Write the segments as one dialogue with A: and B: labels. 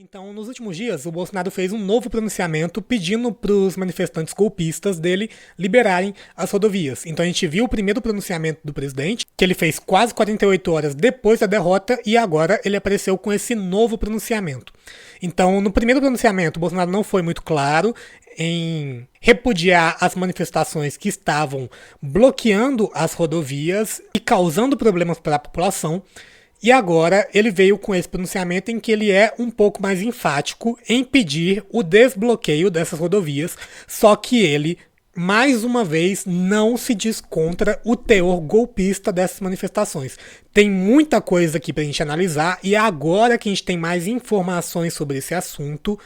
A: Então, nos últimos dias, o Bolsonaro fez um novo pronunciamento pedindo para os manifestantes golpistas dele liberarem as rodovias. Então, a gente viu o primeiro pronunciamento do presidente, que ele fez quase 48 horas depois da derrota, e agora ele apareceu com esse novo pronunciamento. Então, no primeiro pronunciamento, o Bolsonaro não foi muito claro em repudiar as manifestações que estavam bloqueando as rodovias e causando problemas para a população. E agora ele veio com esse pronunciamento em que ele é um pouco mais enfático em pedir o desbloqueio dessas rodovias, só que ele, mais uma vez, não se diz contra o teor golpista dessas manifestações. Tem muita coisa aqui pra gente analisar e agora que a gente tem mais informações sobre esse assunto,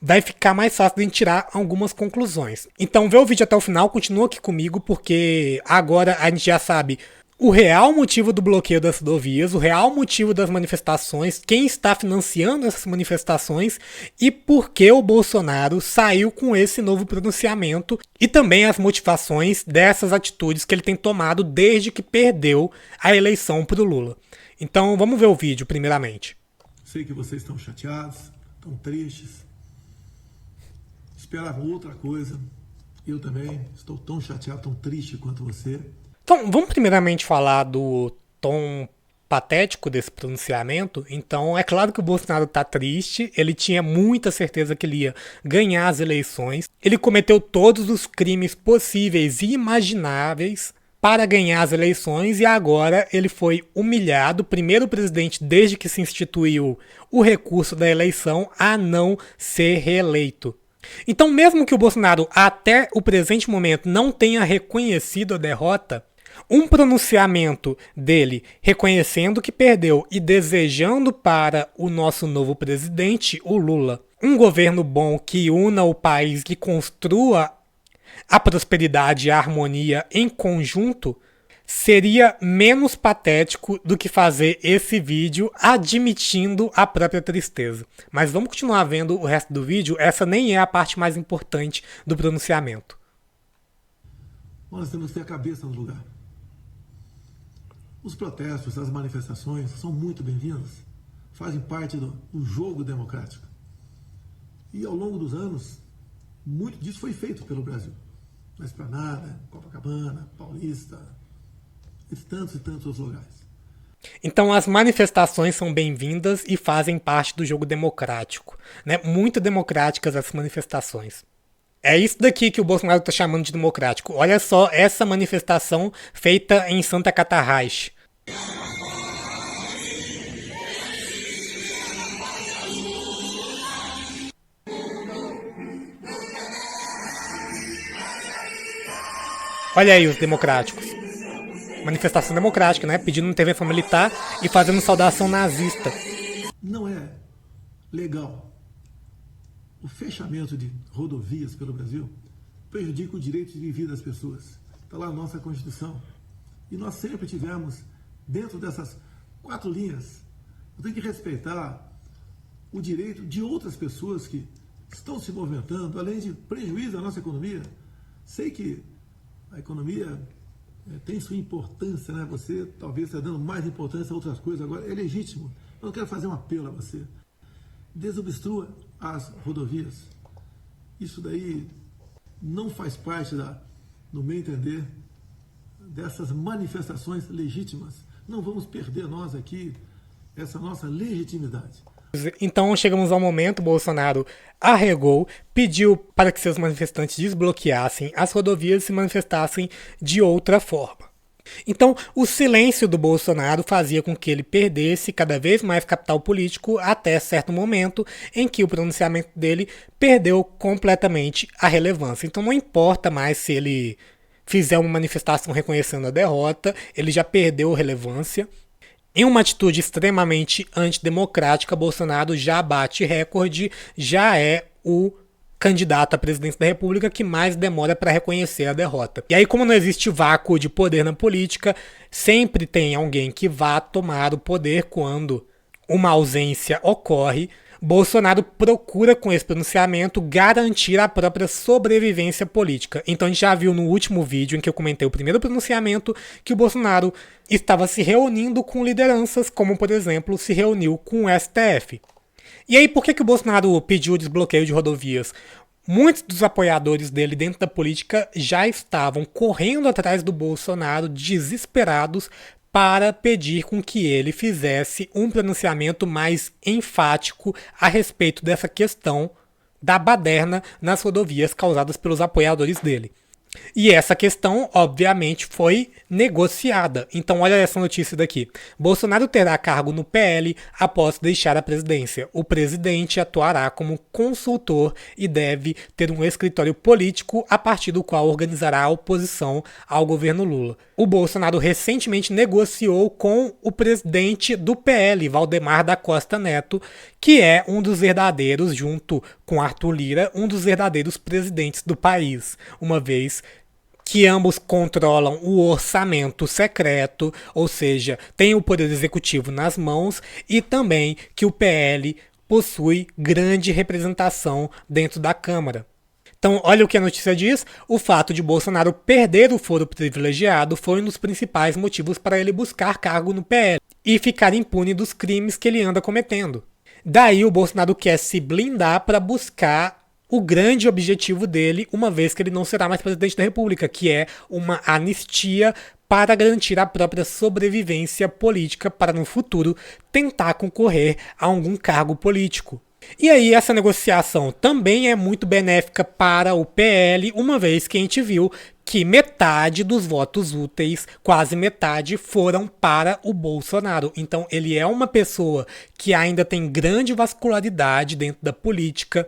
A: vai ficar mais fácil de a gente tirar algumas conclusões. Então vê o vídeo até o final, continua aqui comigo, porque agora a gente já sabe o real motivo do bloqueio das rodovias, o real motivo das manifestações, quem está financiando essas manifestações e por que o Bolsonaro saiu com esse novo pronunciamento e também as motivações dessas atitudes que ele tem tomado desde que perdeu a eleição para o Lula. Então vamos ver o vídeo primeiramente.
B: Sei que vocês estão chateados, estão tristes, esperavam outra coisa. Eu também estou tão chateado, tão triste quanto você.
A: Então, vamos primeiramente falar do tom patético desse pronunciamento. Então, é claro que o Bolsonaro está triste, ele tinha muita certeza que ele ia ganhar as eleições. Ele cometeu todos os crimes possíveis e imagináveis para ganhar as eleições e agora ele foi humilhado, primeiro presidente desde que se instituiu o recurso da eleição a não ser reeleito. Então, mesmo que o Bolsonaro até o presente momento não tenha reconhecido a derrota, um pronunciamento dele reconhecendo que perdeu e desejando para o nosso novo presidente, o Lula, um governo bom que una o país, que construa a prosperidade e a harmonia em conjunto, seria menos patético do que fazer esse vídeo admitindo a própria tristeza. Mas vamos continuar vendo o resto do vídeo, essa nem é a parte mais importante do pronunciamento.
B: Nós temos que ter a cabeça no lugar. Os protestos, as manifestações são muito bem-vindas, fazem parte do jogo democrático. E ao longo dos anos, muito disso foi feito pelo Brasil. Na Esplanada, Copacabana, Paulista, e tantos outros lugares.
A: Então as manifestações são bem-vindas e fazem parte do jogo democrático, né? Muito democráticas as manifestações. É isso daqui que o Bolsonaro está chamando de democrático. Olha só essa manifestação feita em Santa Catarrache. Olha aí os democráticos. Manifestação democrática, né? Pedindo intervenção militar e fazendo saudação nazista.
B: Não é legal. O fechamento de rodovias pelo Brasil prejudica o direito de viver das pessoas. Está lá a nossa Constituição. E nós sempre tivemos, dentro dessas 4 linhas, eu tenho que respeitar o direito de outras pessoas que estão se movimentando, além de prejuízo à nossa economia. Sei que a economia tem sua importância, né? Você talvez está dando mais importância a outras coisas agora. É legítimo. Eu quero fazer um apelo a você. Desobstrua as rodovias. Isso daí não faz parte, no meu entender, dessas manifestações legítimas. Não vamos perder nós aqui essa nossa legitimidade.
A: Então chegamos ao momento, Bolsonaro arregou, pediu para que seus manifestantes desbloqueassem as rodovias e se manifestassem de outra forma. Então, o silêncio do Bolsonaro fazia com que ele perdesse cada vez mais capital político até certo momento em que o pronunciamento dele perdeu completamente a relevância. Então não importa mais se ele fizer uma manifestação reconhecendo a derrota, ele já perdeu relevância. Em uma atitude extremamente antidemocrática, Bolsonaro já bate recorde, já é o candidato à presidência da República que mais demora para reconhecer a derrota. E aí, como não existe vácuo de poder na política, sempre tem alguém que vá tomar o poder quando uma ausência ocorre. Bolsonaro procura, com esse pronunciamento, garantir a própria sobrevivência política. Então a gente já viu no último vídeo, em que eu comentei o primeiro pronunciamento, que o Bolsonaro estava se reunindo com lideranças, como, por exemplo, se reuniu com o STF. E aí, por que o Bolsonaro pediu o desbloqueio de rodovias? Muitos dos apoiadores dele dentro da política já estavam correndo atrás do Bolsonaro, desesperados, para pedir com que ele fizesse um pronunciamento mais enfático a respeito dessa questão da baderna nas rodovias causadas pelos apoiadores dele. E essa questão, obviamente, foi negociada. Então, olha essa notícia daqui. Bolsonaro terá cargo no PL após deixar a presidência. O presidente atuará como consultor e deve ter um escritório político a partir do qual organizará a oposição ao governo Lula. O Bolsonaro recentemente negociou com o presidente do PL, Valdemar da Costa Neto, que é um dos verdadeiros, junto com Arthur Lira, um dos verdadeiros presidentes do país, uma vez que ambos controlam o orçamento secreto, ou seja, tem o poder executivo nas mãos, e também que o PL possui grande representação dentro da Câmara. Então, olha o que a notícia diz. O fato de Bolsonaro perder o foro privilegiado foi um dos principais motivos para ele buscar cargo no PL e ficar impune dos crimes que ele anda cometendo. Daí o Bolsonaro quer se blindar para buscar o grande objetivo dele, uma vez que ele não será mais presidente da República, que é uma anistia para garantir a própria sobrevivência política para no futuro tentar concorrer a algum cargo político. E aí essa negociação também é muito benéfica para o PL, uma vez que a gente viu que metade dos votos úteis, quase metade, foram para o Bolsonaro. Então ele é uma pessoa que ainda tem grande vascularidade dentro da política.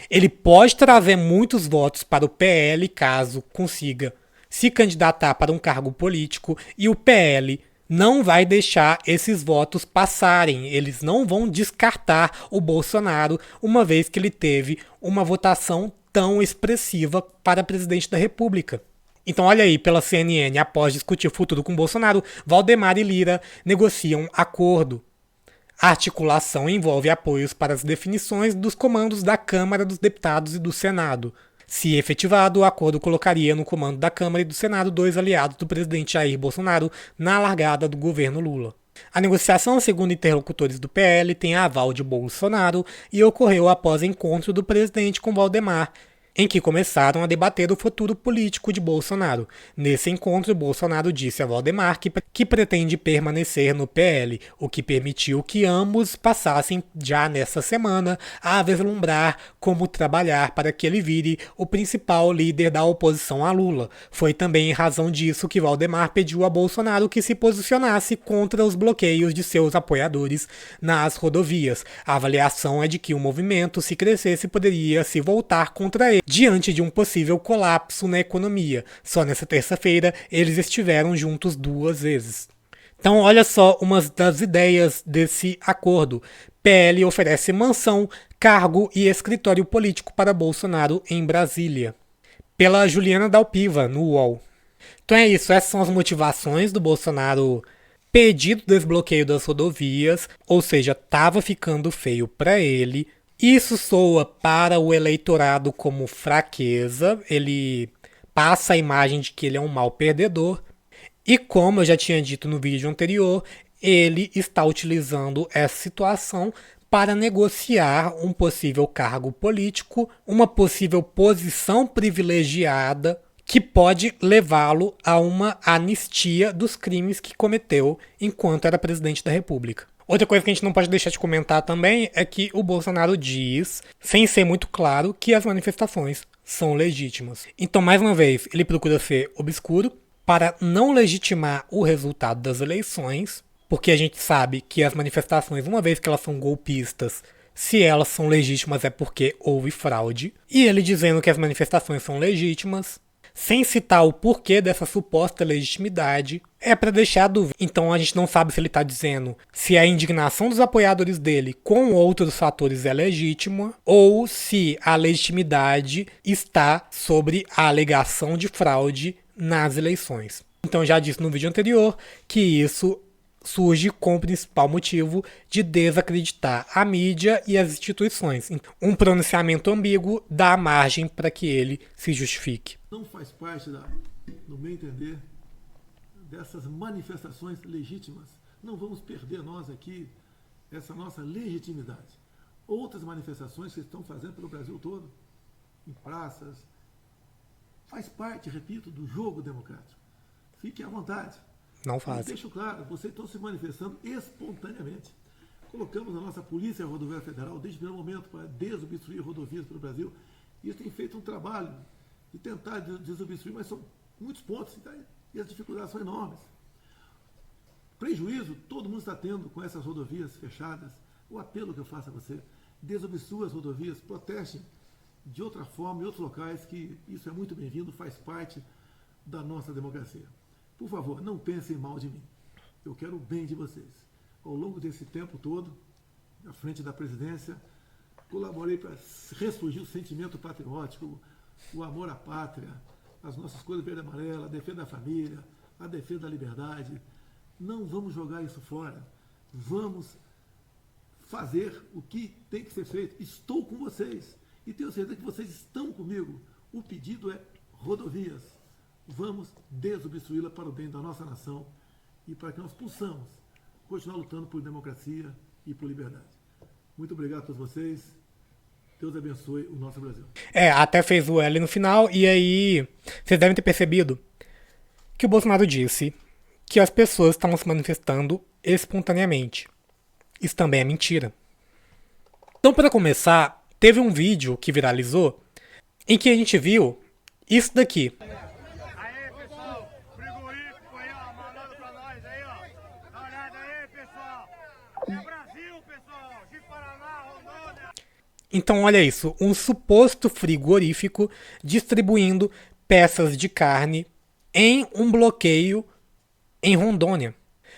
A: Ele pode trazer muitos votos para o PL caso consiga se candidatar para um cargo político, e o PL não vai deixar esses votos passarem. Eles não vão descartar o Bolsonaro, uma vez que ele teve uma votação tão expressiva para presidente da República. Então olha aí, pela CNN, após discutir o futuro com Bolsonaro, Valdemar e Lira negociam acordo. A articulação envolve apoios para as definições dos comandos da Câmara dos Deputados e do Senado. Se efetivado, o acordo colocaria no comando da Câmara e do Senado 2 aliados do presidente Jair Bolsonaro na largada do governo Lula. A negociação, segundo interlocutores do PL, tem aval de Bolsonaro e ocorreu após encontro do presidente com Valdemar, em que começaram a debater o futuro político de Bolsonaro. Nesse encontro, Bolsonaro disse a Valdemar que pretende permanecer no PL, o que permitiu que ambos passassem, já nessa semana, a vislumbrar como trabalhar para que ele vire o principal líder da oposição a Lula. Foi também em razão disso que Valdemar pediu a Bolsonaro que se posicionasse contra os bloqueios de seus apoiadores nas rodovias. A avaliação é de que o movimento, se crescesse, poderia se voltar contra ele diante de um possível colapso na economia. Só nessa terça-feira eles estiveram juntos 2 vezes. Então olha só uma das ideias desse acordo. PL oferece mansão, cargo e escritório político para Bolsonaro em Brasília. Pela Juliana Dalpiva, no UOL. Então é isso, essas são as motivações do Bolsonaro pedir o desbloqueio das rodovias, ou seja, estava ficando feio para ele. Isso soa para o eleitorado como fraqueza, ele passa a imagem de que ele é um mau perdedor, e como eu já tinha dito no vídeo anterior, ele está utilizando essa situação para negociar um possível cargo político, uma possível posição privilegiada que pode levá-lo a uma anistia dos crimes que cometeu enquanto era presidente da República. Outra coisa que a gente não pode deixar de comentar também é que o Bolsonaro diz, sem ser muito claro, que as manifestações são legítimas. Então, mais uma vez, ele procura ser obscuro para não legitimar o resultado das eleições, porque a gente sabe que as manifestações, uma vez que elas são golpistas, se elas são legítimas é porque houve fraude. E ele dizendo que as manifestações são legítimas, sem citar o porquê dessa suposta legitimidade, é para deixar a dúvida. Então a gente não sabe se ele está dizendo se a indignação dos apoiadores dele com outros fatores é legítima ou se a legitimidade está sobre a alegação de fraude nas eleições. Então já disse no vídeo anterior que isso surge com o principal motivo de desacreditar a mídia e as instituições. Um pronunciamento ambíguo dá margem para que ele se justifique.
B: Não faz parte, no meu entender, dessas manifestações legítimas. Não vamos perder nós aqui essa nossa legitimidade. outras manifestações que estão fazendo pelo Brasil todo, em praças. Faz parte, repito, do jogo democrático. Fiquem à vontade.
A: Não faz.
B: Deixo claro, vocês estão se manifestando espontaneamente. Colocamos a nossa Polícia Rodoviária Federal desde o primeiro momento para desobstruir rodovias pelo Brasil. E eles têm feito um trabalho de tentar desobstruir, mas são muitos pontos e as dificuldades são enormes. Prejuízo todo mundo está tendo com essas rodovias fechadas. O apelo que eu faço a você, desobstrua as rodovias, protestem de outra forma em outros locais, que isso é muito bem-vindo, faz parte da nossa democracia. Por favor, não pensem mal de mim. Eu quero o bem de vocês. Ao longo desse tempo todo, à frente da presidência, colaborei para ressurgir o sentimento patriótico, o amor à pátria, as nossas cores verde e amarela, a defesa da família, a defesa da liberdade. Não vamos jogar isso fora. Vamos fazer o que tem que ser feito. Estou com vocês e tenho certeza que vocês estão comigo. O pedido é rodovias. Vamos desobstruí-la para o bem da nossa nação e para que nós possamos continuar lutando por democracia e por liberdade. Muito obrigado a todos vocês. Deus abençoe o nosso Brasil.
A: Até fez o L no final, e aí vocês devem ter percebido que o Bolsonaro disse que as pessoas estavam se manifestando espontaneamente. Isso também é mentira. Então, para começar, teve um vídeo que viralizou em que a gente viu isso daqui.
C: Aí, pessoal, frigorífico aí, ó, mandando pra nós aí, ó. Dá uma olhada aí, pessoal. É Brasil, pessoal. De Paraná, Rondônia.
A: Então, olha isso, um suposto frigorífico distribuindo peças de carne em um bloqueio em Rondônia.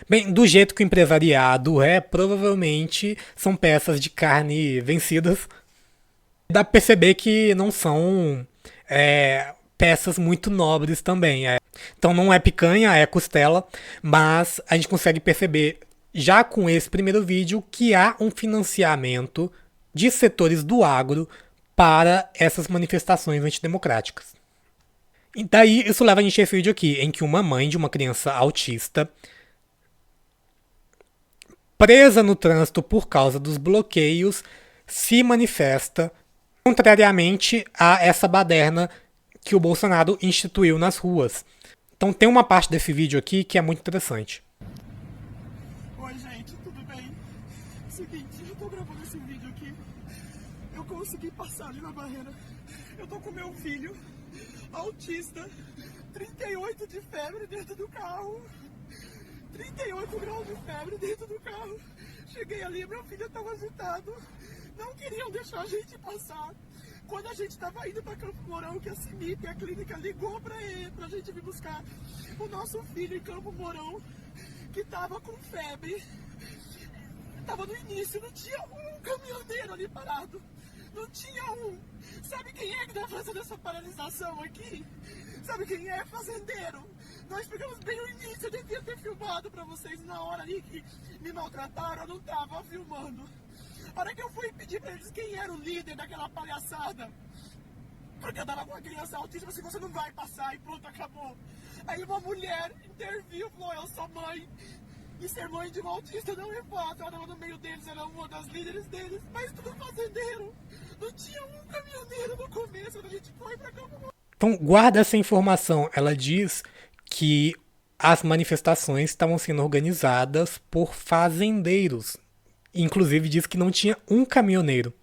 A: Bem, do jeito que o empresariado provavelmente são peças de carne vencidas. Dá pra perceber que não são peças muito nobres também. Então não é picanha, é costela, mas a gente consegue perceber já com esse primeiro vídeo que há um financiamento de setores do agro para essas manifestações antidemocráticas. E daí isso leva a gente a esse vídeo aqui, em que uma mãe de uma criança autista, presa no trânsito por causa dos bloqueios, se manifesta contrariamente a essa baderna que o Bolsonaro instituiu nas ruas. Então tem uma parte desse vídeo aqui que é muito interessante.
D: Oi, gente, tudo bem? Seguinte, eu tô gravando esse vídeo aqui. Eu consegui passar ali na barreira. Eu tô com meu filho, autista, 38 de febre dentro do carro. 38 graus de febre dentro do carro. Cheguei ali, meu filho estava agitado. Não queriam deixar a gente passar. Quando a gente estava indo para Campo Mourão, que a CIMIP, a clínica, ligou para a gente vir buscar o nosso filho em Campo Mourão, que estava com febre. Estava no início, não tinha um caminhoneiro ali parado. Não tinha um. Sabe quem é que está fazendo essa paralisação aqui? Sabe quem é? Fazendeiro. Nós pegamos bem o início, eu devia ter filmado pra vocês na hora ali que me maltrataram, eu não tava filmando. A hora que eu fui pedir pra eles quem era o líder daquela palhaçada, porque eu tava com uma criança autista, assim, você não vai passar, e pronto, acabou. Aí uma mulher interviu, falou, eu sou mãe, e ser mãe de um autista não é fácil. Ela tava no meio deles, era uma das líderes deles, mas tudo fazendeiro. Não tinha um caminhoneiro no começo, quando a gente foi pra Campo.
A: Então guarda essa informação, ela diz que as manifestações estavam sendo organizadas por fazendeiros. Inclusive diz que não tinha um caminhoneiro.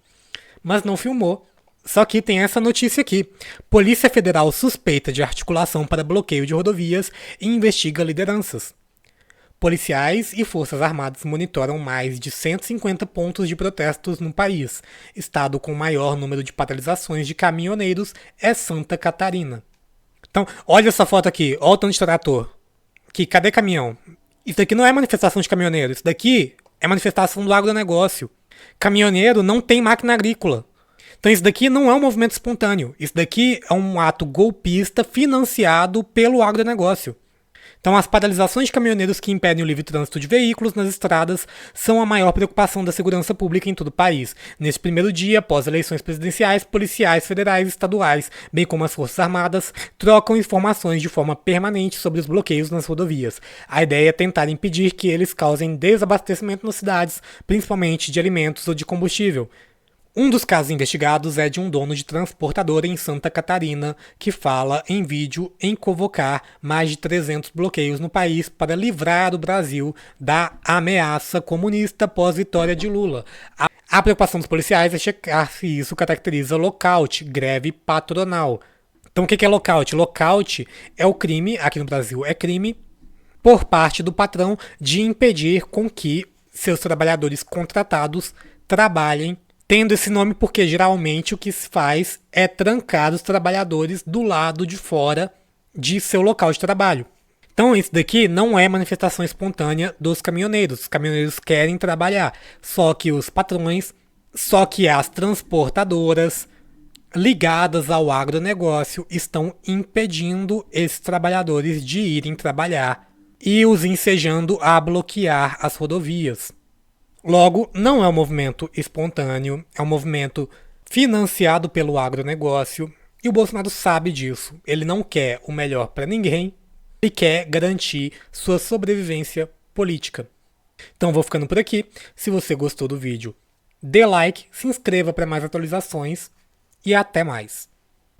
A: Mas não filmou. Só que tem essa notícia aqui. Polícia Federal suspeita de articulação para bloqueio de rodovias e investiga lideranças. Policiais e Forças Armadas monitoram mais de 150 pontos de protestos no país. Estado com maior número de paralisações de caminhoneiros é Santa Catarina. Então, olha essa foto aqui, olha o tanto de trator. Aqui, cadê caminhão? Isso daqui não é manifestação de caminhoneiro, isso daqui é manifestação do agronegócio. Caminhoneiro não tem máquina agrícola. Então isso daqui não é um movimento espontâneo, isso daqui é um ato golpista financiado pelo agronegócio. Então as paralisações de caminhoneiros que impedem o livre trânsito de veículos nas estradas são a maior preocupação da segurança pública em todo o país. Neste primeiro dia, após eleições presidenciais, policiais federais e estaduais, bem como as Forças Armadas, trocam informações de forma permanente sobre os bloqueios nas rodovias. A ideia é tentar impedir que eles causem desabastecimento nas cidades, principalmente de alimentos ou de combustível. Um dos casos investigados é de um dono de transportadora em Santa Catarina que fala em vídeo em convocar mais de 300 bloqueios no país para livrar o Brasil da ameaça comunista pós-vitória de Lula. A preocupação dos policiais é checar se isso caracteriza lockout, greve patronal. Então o que é lockout? Lockout é o crime, aqui no Brasil é crime, por parte do patrão de impedir com que seus trabalhadores contratados trabalhem, tendo esse nome porque geralmente o que se faz é trancar os trabalhadores do lado de fora de seu local de trabalho. Então isso daqui não é manifestação espontânea dos caminhoneiros. Os caminhoneiros querem trabalhar, só que os patrões, só que as transportadoras ligadas ao agronegócio estão impedindo esses trabalhadores de irem trabalhar e os ensejando a bloquear as rodovias. Logo, não é um movimento espontâneo, é um movimento financiado pelo agronegócio e o Bolsonaro sabe disso. Ele não quer o melhor para ninguém. Ele quer garantir sua sobrevivência política. Então vou ficando por aqui. Se você gostou do vídeo, dê like, se inscreva para mais atualizações e até mais.